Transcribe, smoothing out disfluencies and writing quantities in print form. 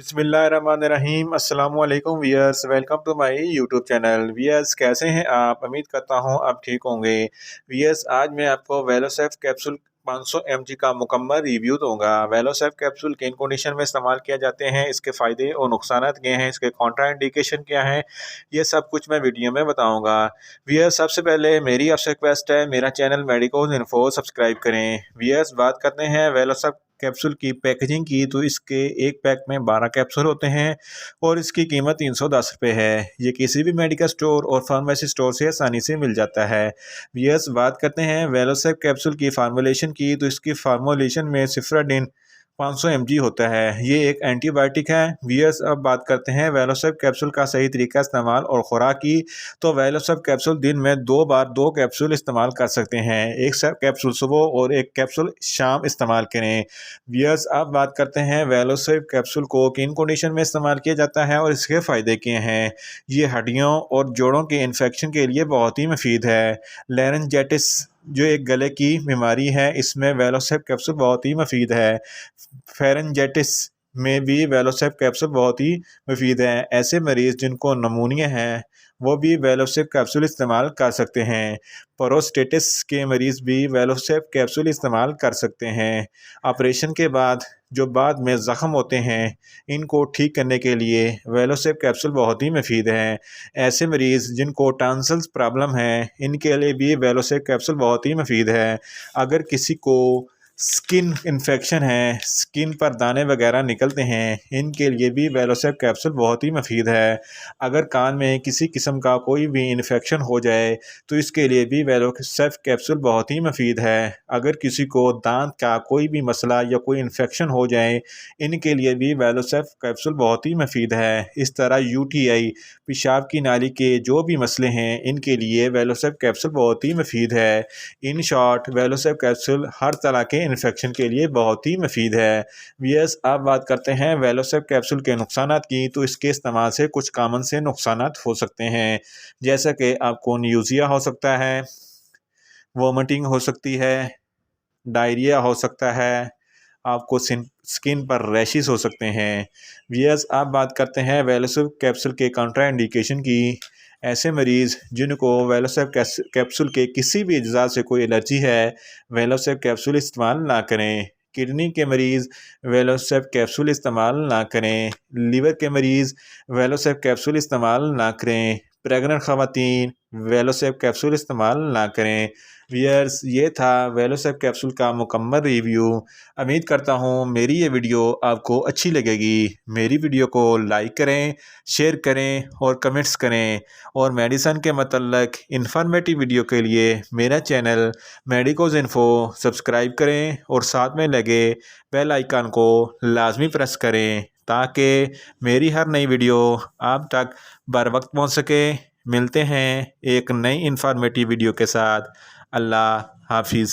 बिस्मिल्लाहिर्रहमानिर्रहीम अस्सलामुअलैकुम viewers, welcome to my YouTube channel. Viewers, कैसे हैं आप? उम्मीद करता हूं आप ठीक होंगे। वियर्स, आज मैं आपको वेलोसेफ कैप्सूल 500 mg का मुकम्मल रिव्यू दूंगा। वेलोसेफ कैप्सूल किन कंडीशन में इस्तेमाल किया जाते हैं, इसके फ़ायदे और नुकसानात क्या हैं, इसके कॉन्ट्राइंडिकेशन क्या हैं, ये सब कुछ मैं वीडियो में बताऊंगा। वियर्स, सबसे पहले मेरी आपसे रिक्वेस्ट है, मेरा चैनल मेडिकोज इन्फो सब्सक्राइब करें। वियर्स, बात करते हैं वेलोसेफ कैप्सूल की पैकेजिंग की, तो इसके एक पैक में 12 कैप्सूल होते हैं और इसकी कीमत 310 रुपये है। ये किसी भी मेडिकल स्टोर और फार्मेसी स्टोर से आसानी से मिल जाता है। वियर्स, बात करते हैं वेलोसेफ कैप्सूल की फार्मूलेशन की, तो इसकी फार्मूलेशन में सिफ्राडिन 500 mg होता है। ये एक एंटीबायोटिक है। वियर्स, अब बात करते हैं वेलोसेफ कैप्सूल का सही तरीका इस्तेमाल और खुराक की, तो वेलोसेफ कैप्सूल दिन में 2 बार 2 कैप्सूल इस्तेमाल कर सकते हैं। एक कैप्सूल सुबह और एक कैप्सूल शाम इस्तेमाल करें। वियर्स, अब बात करते हैं वेलोसेफ कैप्सूल को किन कंडीशन में इस्तेमाल किया जाता है और इसके फ़ायदे क्या हैं। ये हड्डियों और जोड़ों के इन्फेक्शन के लिए बहुत ही मुफीद है। लेरेंजाइटिस जो एक गले की बीमारी है, इसमें वेलोसेफ कैप्सूल बहुत ही मुफीद है। फेरेंजाइटिस में भी वेलोसेफ कैप्सूल बहुत ही मुफीद है। ऐसे मरीज़ जिनको नमूनिया है वो भी वेलोसेफ कैप्सूल इस्तेमाल कर सकते हैं। प्रोस्टेटिस के मरीज़ भी वेलोसेफ कैप्सूल इस्तेमाल कर सकते हैं। ऑपरेशन के बाद जो बाद में ज़ख़म होते हैं, इनको ठीक करने के लिए वेलोसेफ कैप्सूल बहुत ही मुफीद है। ऐसे मरीज़ जिनको टॉन्सिल्स प्रॉब्लम है, इनके लिए भी वेलोसेफ कैप्सूल बहुत ही मुफीद है। अगर किसी को स्किन इन्फेक्शन है, स्किन पर दाने वगैरह निकलते हैं, इनके लिए भी वेलोसेफ कैप्सूल बहुत ही मुफीद है। अगर कान में किसी किस्म का कोई भी इन्फेक्शन हो जाए, तो इसके लिए भी वेलोसेफ कैप्सूल बहुत ही मुफीद है। अगर किसी को दांत का कोई भी मसला या कोई इन्फेक्शन हो जाए, इनके लिए भी वेलोसेफ कैप्सूल बहुत ही मुफीद है। इस तरह यूटीआई, पेशाब की नाली के जो भी मसले हैं, इनके लिए वेलोसेफ कैप्सूल बहुत ही मुफीद है। इन शॉर्ट, वेलोसेफ कैप्सूल हर तरह के इन्फेक्शन के लिए बहुत ही मुफीद है। वियर्स, अब बात करते हैं वेलोसेफ कैप्सूल के नुकसानात की, तो इसके इस्तेमाल से कुछ कॉमन से नुकसानात हो सकते हैं, जैसा कि आपको न्यूज़िया हो सकता है, वोमिटिंग हो सकती है, डायरिया हो सकता है, आपको स्किन पर रैशेस हो सकते हैं। वियर्स, अब बात करते हैं वेलोसेफ कैप्सूल के कॉन्ट्राइंडिकेशन की। ऐसे मरीज़ जिनको वेलोसेफ कैप्सूल के किसी भी अज्जा से कोई एलर्जी है, वेलोसेफ कैप्सूल इस्तेमाल ना करें। किडनी के मरीज़ वेलोसेफ कैप्सूल इस्तेमाल ना करें। लीवर के मरीज़ वेलोसेफ कैप्सूल इस्तेमाल ना करें। प्रेग्नेंट ख़वातीन वेलोसेफ कैप्सूल इस्तेमाल ना करें। वियर्स, ये था वेलोसेफ कैप्सूल का मुकम्मल रिव्यू। उम्मीद करता हूँ मेरी ये वीडियो आपको अच्छी लगेगी। मेरी वीडियो को लाइक करें, शेयर करें और कमेंट्स करें। और मेडिसन के मतलब इन्फॉर्मेटिव वीडियो के लिए मेरा चैनल मेडिकोज इन्फो सब्सक्राइब करें और साथ में लगे बेल आइकन को लाजमी प्रेस करें, ताकि मेरी हर नई वीडियो आप तक बर वक्त पहुँच सके। मिलते हैं एक नई इन्फॉर्मेटिव वीडियो के साथ। अल्लाह हाफिज़।